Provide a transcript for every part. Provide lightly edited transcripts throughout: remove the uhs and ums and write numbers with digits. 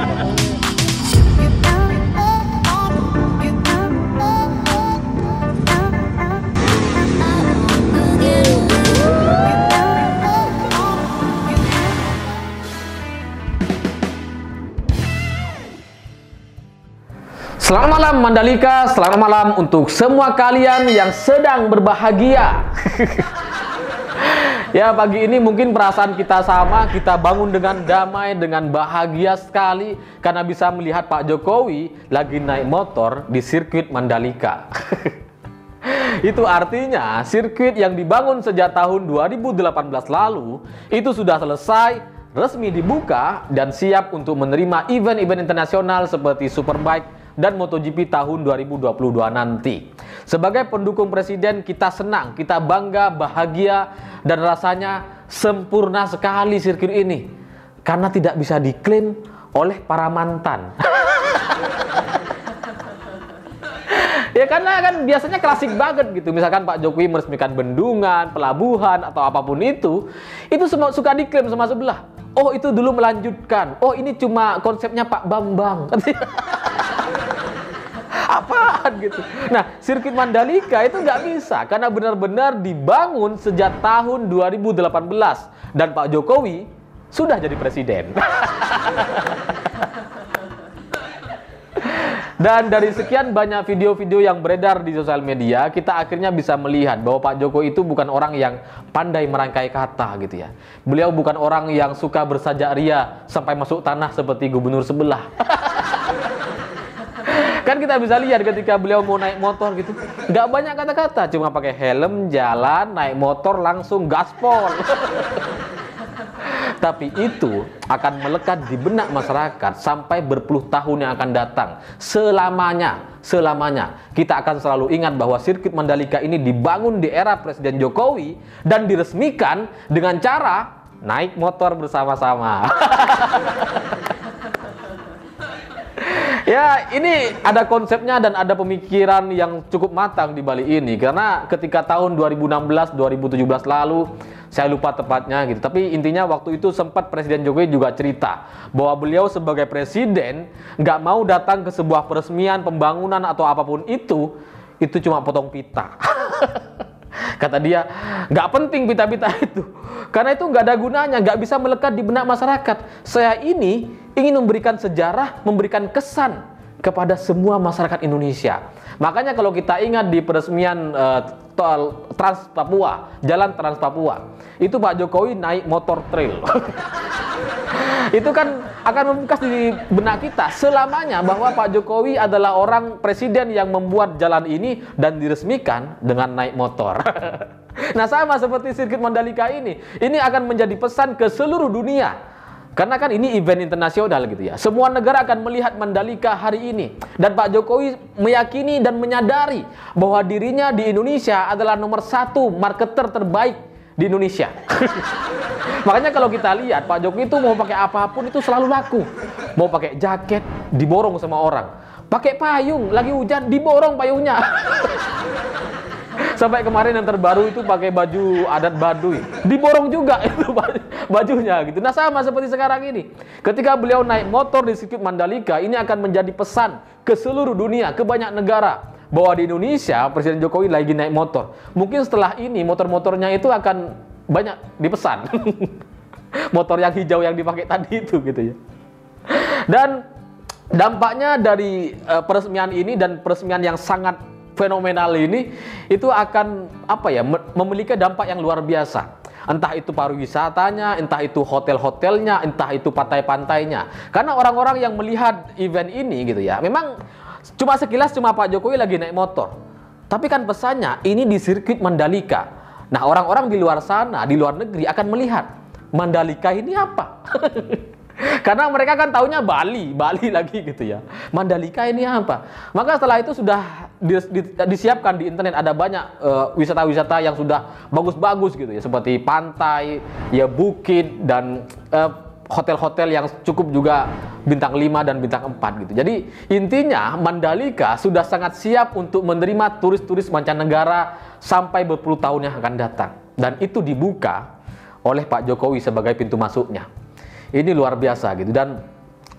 Selamat malam Mandalika, selamat malam untuk semua kalian yang sedang berbahagia. Ya, pagi ini mungkin perasaan kita sama, kita bangun dengan damai, dengan bahagia sekali karena bisa melihat Pak Jokowi lagi naik motor di sirkuit Mandalika. Itu artinya sirkuit yang dibangun sejak tahun 2018 lalu itu sudah selesai, resmi dibuka dan siap untuk menerima event-event internasional seperti Superbike dan MotoGP tahun 2022 nanti. Sebagai pendukung presiden, kita senang, kita bangga, bahagia, dan rasanya sempurna sekali sirkuit ini karena tidak bisa diklaim oleh para mantan. Ya karena kan biasanya klasik banget gitu. Misalkan Pak Jokowi meresmikan bendungan, pelabuhan, atau apapun itu semua suka diklaim sama sebelah. Oh, itu dulu melanjutkan. Oh, ini cuma konsepnya Pak Bambang. Apaan gitu. Nah, sirkuit Mandalika itu nggak bisa karena benar-benar dibangun sejak tahun 2018 dan Pak Jokowi sudah jadi presiden. Dan dari sekian banyak video-video yang beredar di sosial media, kita akhirnya bisa melihat bahwa Pak Jokowi itu bukan orang yang pandai merangkai kata gitu ya. Beliau bukan orang yang suka bersajak ria sampai masuk tanah seperti gubernur sebelah. Kan kita bisa lihat ketika beliau mau naik motor gitu, nggak banyak kata-kata, cuma pakai helm, jalan, naik motor, langsung gaspol. Tapi itu akan melekat di benak masyarakat sampai berpuluh tahun yang akan datang. Selamanya kita akan selalu ingat bahwa sirkuit Mandalika ini dibangun di era Presiden Jokowi dan diresmikan dengan cara naik motor bersama-sama. Ya, ini ada konsepnya dan ada pemikiran yang cukup matang di balik ini. Karena ketika tahun 2016-2017 lalu, saya lupa tepatnya gitu. Tapi intinya waktu itu sempat Presiden Jokowi juga cerita bahwa beliau sebagai presiden nggak mau datang ke sebuah peresmian, pembangunan atau apapun itu cuma potong pita. Kata dia, nggak penting pita-pita itu. Karena itu nggak ada gunanya, nggak bisa melekat di benak masyarakat. Saya ini ingin memberikan sejarah, memberikan kesan kepada semua masyarakat Indonesia. Makanya kalau kita ingat di peresmian tol Trans Papua, Jalan Trans Papua, itu Pak Jokowi naik motor trail. Itu kan akan membekas di benak kita selamanya bahwa Pak Jokowi adalah orang presiden yang membuat jalan ini dan diresmikan dengan naik motor. Nah, sama seperti sirkuit Mandalika ini akan menjadi pesan ke seluruh dunia. Karena kan ini event internasional gitu ya. Semua negara akan melihat Mandalika hari ini. Dan Pak Jokowi meyakini dan menyadari bahwa dirinya di Indonesia adalah nomor 1 marketer terbaik di Indonesia. Makanya kalau kita lihat Pak Jokowi itu mau pakai apapun itu selalu laku. Mau pakai jaket diborong sama orang. Pakai payung, lagi hujan diborong payungnya. Sampai kemarin yang terbaru itu pakai baju adat Baduy, diborong juga itu bajunya gitu. Nah, sama seperti sekarang ini. Ketika beliau naik motor di sirkuit Mandalika, ini akan menjadi pesan ke seluruh dunia, ke banyak negara bahwa di Indonesia Presiden Jokowi lagi naik motor. Mungkin setelah ini motor-motornya itu akan banyak dipesan. Motor yang hijau yang dipakai tadi itu gitu ya. Dan dampaknya dari peresmian ini dan peresmian yang sangat fenomenal ini itu akan memiliki dampak yang luar biasa. Entah itu pariwisatanya, entah itu hotel-hotelnya, entah itu pantai-pantainya. Karena orang-orang yang melihat event ini gitu ya, memang cuma sekilas Pak Jokowi lagi naik motor. Tapi kan pesannya ini di sirkuit Mandalika. Nah, orang-orang di luar sana, di luar negeri akan melihat Mandalika ini apa? Karena mereka kan taunya Bali lagi gitu ya. Mandalika ini apa? Maka setelah itu sudah disiapkan di internet ada banyak wisata-wisata yang sudah bagus-bagus gitu ya, seperti pantai, ya bukit dan hotel-hotel yang cukup juga bintang 5 dan bintang 4 gitu. Jadi intinya Mandalika sudah sangat siap untuk menerima turis-turis mancanegara sampai berpuluh tahun yang akan datang. Dan itu dibuka oleh Pak Jokowi sebagai pintu masuknya. Ini luar biasa gitu. Dan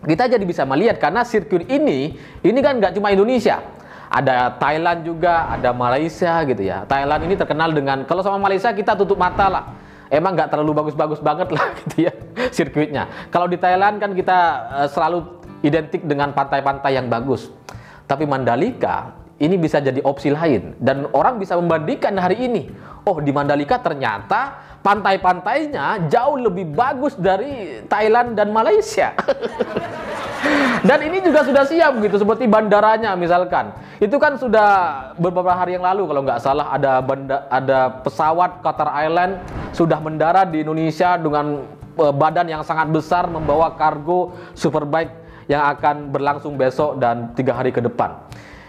kita jadi bisa melihat karena sirkuit ini kan nggak cuma Indonesia. Ada Thailand juga, ada Malaysia gitu ya. Thailand ini terkenal dengan, kalau sama Malaysia kita tutup mata lah. Emang nggak terlalu bagus-bagus banget lah gitu ya sirkuitnya. Kalau di Thailand kan kita selalu identik dengan pantai-pantai yang bagus. Tapi Mandalika ini bisa jadi opsi lain. Dan orang bisa membandingkan hari ini. Oh, di Mandalika ternyata pantai-pantainya jauh lebih bagus dari Thailand dan Malaysia. Dan ini juga sudah siap gitu, seperti bandaranya misalkan. Itu kan sudah beberapa hari yang lalu kalau nggak salah ada pesawat Qatar Airlines sudah mendarat di Indonesia dengan badan yang sangat besar membawa kargo Superbike yang akan berlangsung besok dan 3 hari ke depan.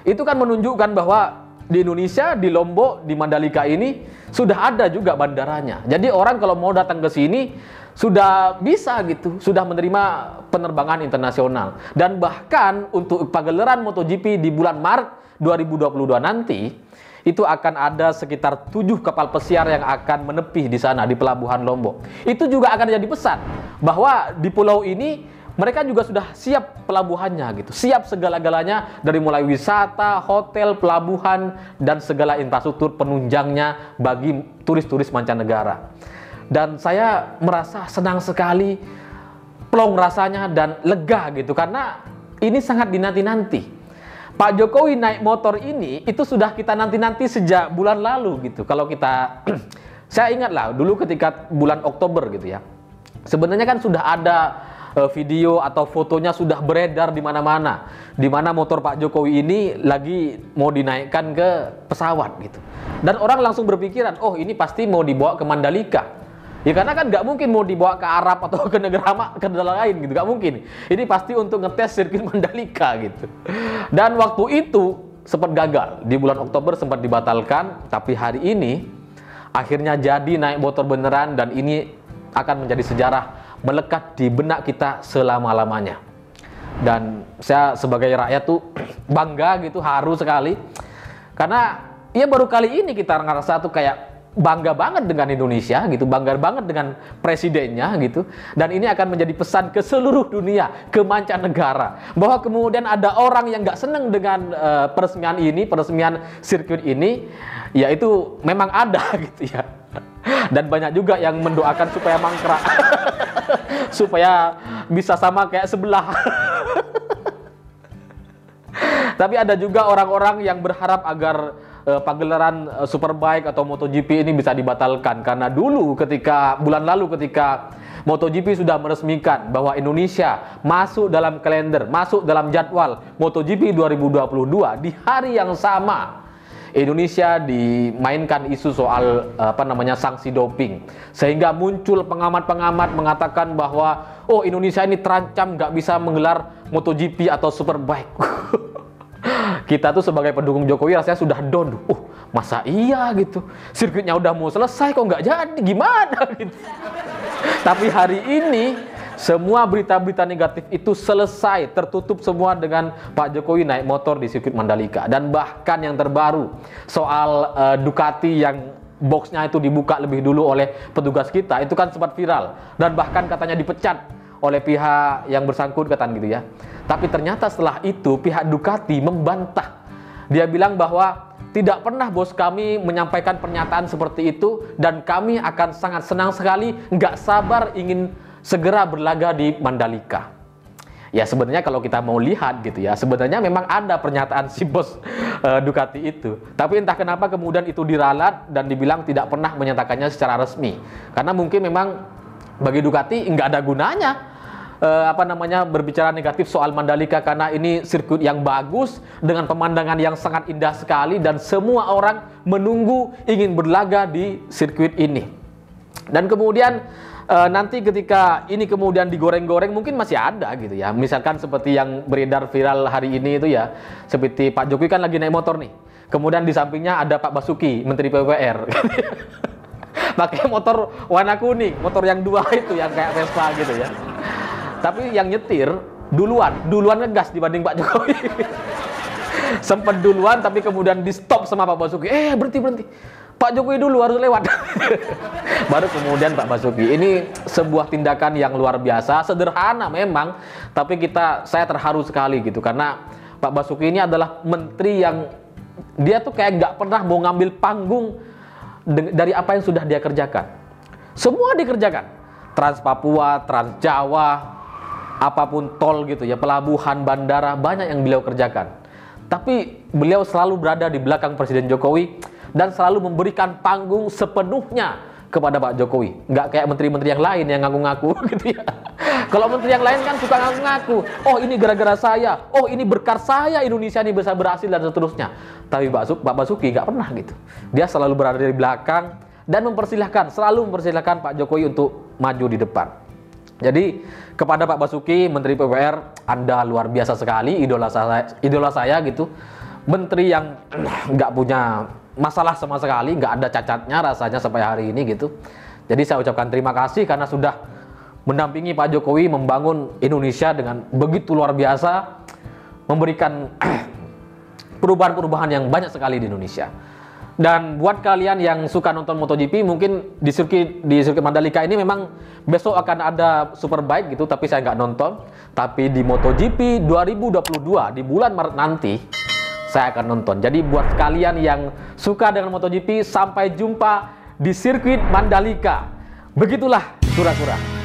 Itu kan menunjukkan bahwa di Indonesia, di Lombok, di Mandalika ini sudah ada juga bandaranya. Jadi orang kalau mau datang ke sini sudah bisa gitu, sudah menerima penerbangan internasional. Dan bahkan untuk pagelaran MotoGP di bulan Maret 2022 nanti, itu akan ada sekitar 7 kapal pesiar yang akan menepi di sana, di Pelabuhan Lombok. Itu juga akan jadi pesan bahwa di pulau ini mereka juga sudah siap pelabuhannya gitu, siap segala-galanya dari mulai wisata, hotel, pelabuhan, dan segala infrastruktur penunjangnya bagi turis-turis mancanegara. Dan saya merasa senang sekali, plong rasanya dan lega gitu, karena ini sangat dinanti-nanti. Pak Jokowi naik motor ini itu sudah kita nanti-nanti sejak bulan lalu gitu. Kalau kita, saya ingat lah dulu ketika bulan Oktober gitu ya. Sebenarnya kan sudah ada video atau fotonya sudah beredar di mana-mana, di mana motor Pak Jokowi ini lagi mau dinaikkan ke pesawat gitu. Dan orang langsung berpikiran, oh ini pasti mau dibawa ke Mandalika. Ya karena kan nggak mungkin mau dibawa ke Arab atau ke negara lain gitu, nggak mungkin. Ini pasti untuk ngetes sirkuit Mandalika gitu. Dan waktu itu sempat gagal, di bulan Oktober sempat dibatalkan, tapi hari ini akhirnya jadi naik motor beneran dan ini akan menjadi sejarah melekat di benak kita selama-lamanya. Dan saya sebagai rakyat tuh bangga gitu, haru sekali. Karena ya baru kali ini kita ngerasa tuh kayak bangga banget dengan Indonesia gitu, bangga banget dengan presidennya gitu. Dan ini akan menjadi pesan ke seluruh dunia, ke mancanegara, bahwa kemudian ada orang yang nggak seneng dengan peresmian ini, peresmian sirkuit ini, ya itu memang ada gitu ya. Dan banyak juga yang mendoakan supaya mangkrak, supaya bisa sama kayak sebelah. Tapi ada juga orang-orang yang berharap agar pagelaran Superbike atau MotoGP ini bisa dibatalkan. Karena dulu ketika bulan lalu ketika MotoGP sudah meresmikan bahwa Indonesia masuk dalam kalender, masuk dalam jadwal MotoGP 2022, di hari yang sama Indonesia dimainkan isu soal sanksi doping, sehingga muncul pengamat-pengamat mengatakan bahwa oh Indonesia ini terancam nggak bisa menggelar MotoGP atau Superbike. Kita tuh sebagai pendukung Jokowi rasanya sudah down. Masa iya gitu, sirkuitnya udah mau selesai kok nggak jadi, gimana gitu. Tapi hari ini semua berita-berita negatif itu selesai, tertutup semua dengan Pak Jokowi naik motor di sirkuit Mandalika. Dan bahkan yang terbaru soal Ducati yang boxnya itu dibuka lebih dulu oleh petugas kita, itu kan sempat viral dan bahkan katanya dipecat oleh pihak yang bersangkutan gitu ya. Tapi ternyata setelah itu pihak Ducati membantah. Dia bilang bahwa tidak pernah bos kami menyampaikan pernyataan seperti itu, dan kami akan sangat senang sekali, nggak sabar ingin segera berlaga di Mandalika. Ya sebenarnya kalau kita mau lihat gitu ya, sebenarnya memang ada pernyataan si bos Ducati itu. Tapi entah kenapa kemudian itu diralat dan dibilang tidak pernah menyatakannya secara resmi. Karena mungkin memang bagi Ducati nggak ada gunanya berbicara negatif soal Mandalika, karena ini sirkuit yang bagus dengan pemandangan yang sangat indah sekali dan semua orang menunggu ingin berlaga di sirkuit ini. Dan kemudian nanti ketika ini kemudian digoreng-goreng mungkin masih ada gitu ya. Misalkan seperti yang beredar viral hari ini itu ya, seperti Pak Jokowi kan lagi naik motor nih. Kemudian di sampingnya ada Pak Basuki, Menteri PUPR. Pakai motor warna kuning, motor yang dua itu yang kayak Vespa gitu ya. Tapi yang nyetir duluan ngegas dibanding Pak Jokowi. Sempat duluan tapi kemudian di stop sama Pak Basuki. Berhenti. Pak Jokowi dulu harus lewat. Baru kemudian Pak Basuki. Ini sebuah tindakan yang luar biasa, sederhana memang, tapi saya terharu sekali gitu karena Pak Basuki ini adalah menteri yang dia tuh kayak nggak pernah mau ngambil panggung dari apa yang sudah dia kerjakan. Semua dikerjakan. Trans Papua, Trans Jawa, apapun tol gitu ya, pelabuhan, bandara, banyak yang beliau kerjakan. Tapi beliau selalu berada di belakang Presiden Jokowi dan selalu memberikan panggung sepenuhnya kepada Pak Jokowi. Nggak kayak menteri-menteri yang lain yang ngaku-ngaku gitu ya. Kalau menteri yang lain kan suka ngaku-ngaku, oh ini gara-gara saya, oh ini berkat saya Indonesia ini bisa berhasil dan seterusnya. Tapi Pak Basuki nggak pernah gitu. Dia selalu berada di belakang dan selalu mempersilahkan Pak Jokowi untuk maju di depan. Jadi kepada Pak Basuki, Menteri PUPR, Anda luar biasa sekali, idola saya gitu. Menteri yang nggak punya masalah sama sekali, nggak ada cacatnya rasanya sampai hari ini gitu. Jadi saya ucapkan terima kasih karena sudah mendampingi Pak Jokowi membangun Indonesia dengan begitu luar biasa, memberikan perubahan-perubahan yang banyak sekali di Indonesia. Dan buat kalian yang suka nonton MotoGP, mungkin di sirkuit Mandalika ini memang besok akan ada Superbike gitu, tapi saya nggak nonton. Tapi di MotoGP 2022 di bulan Maret nanti saya akan nonton. Jadi buat kalian yang suka dengan MotoGP, sampai jumpa di sirkuit Mandalika. Begitulah Kura-Kura.